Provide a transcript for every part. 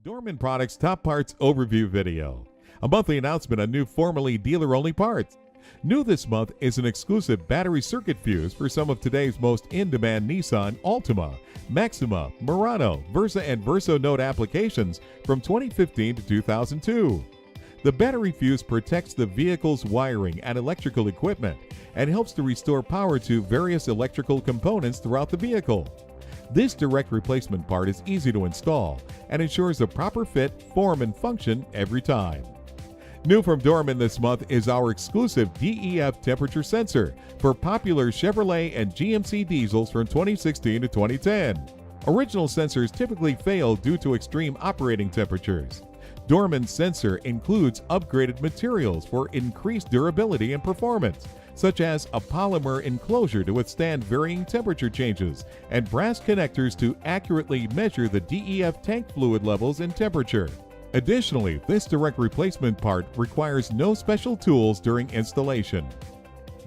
Dorman Products Top Parts Overview Video. A monthly announcement on new formerly dealer-only parts. New this month is an exclusive battery circuit fuse for some of today's most in-demand Nissan Altima, Maxima, Murano, Versa, and Verso Note applications from 2015 to 2002. The battery fuse protects the vehicle's wiring and electrical equipment and helps to restore power to various electrical components throughout the vehicle. This direct replacement part is easy to install and ensures a proper fit, form, and function every time. New from Dorman this month is our exclusive DEF temperature sensor for popular Chevrolet and GMC diesels from 2016 to 2010. Original sensors typically fail due to extreme operating temperatures. Dorman's sensor includes upgraded materials for increased durability and performance, such as a polymer enclosure to withstand varying temperature changes and brass connectors to accurately measure the DEF tank fluid levels and temperature. Additionally, this direct replacement part requires no special tools during installation.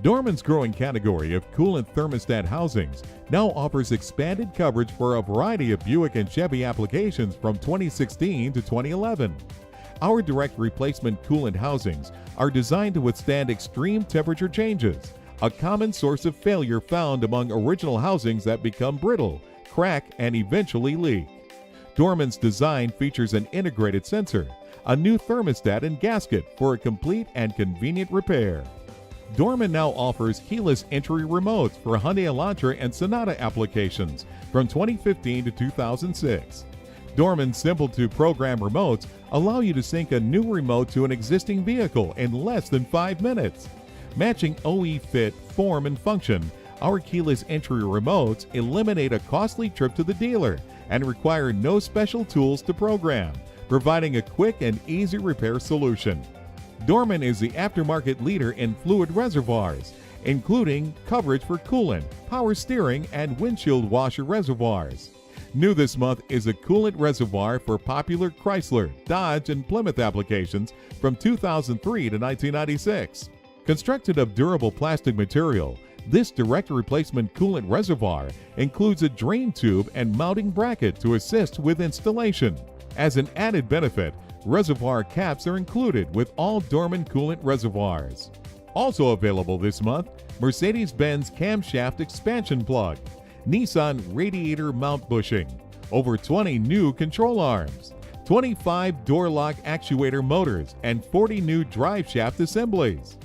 Dorman's growing category of coolant thermostat housings now offers expanded coverage for a variety of Buick and Chevy applications from 2016 to 2011. Our direct replacement coolant housings are designed to withstand extreme temperature changes, a common source of failure found among original housings that become brittle, crack, and eventually leak. Dorman's design features an integrated sensor, a new thermostat and gasket for a complete and convenient repair. Dorman now offers keyless entry remotes for Hyundai Elantra and Sonata applications from 2015 to 2006. Dorman's simple-to-program remotes allow you to sync a new remote to an existing vehicle in less than 5 minutes. Matching OE fit, form, and function, our keyless entry remotes eliminate a costly trip to the dealer and require no special tools to program, providing a quick and easy repair solution. Dorman is the aftermarket leader in fluid reservoirs, including coverage for coolant, power steering, and windshield washer reservoirs. New this month is a coolant reservoir for popular Chrysler, Dodge, and Plymouth applications from 2003 to 1996. Constructed of durable plastic material, this direct replacement coolant reservoir includes a drain tube and mounting bracket to assist with installation. As an added benefit, reservoir caps are included with all Dorman coolant reservoirs. Also available this month, Mercedes-Benz camshaft expansion plug, Nissan radiator mount bushing, over 20 new control arms, 25 door lock actuator motors, and 40 new drive shaft assemblies.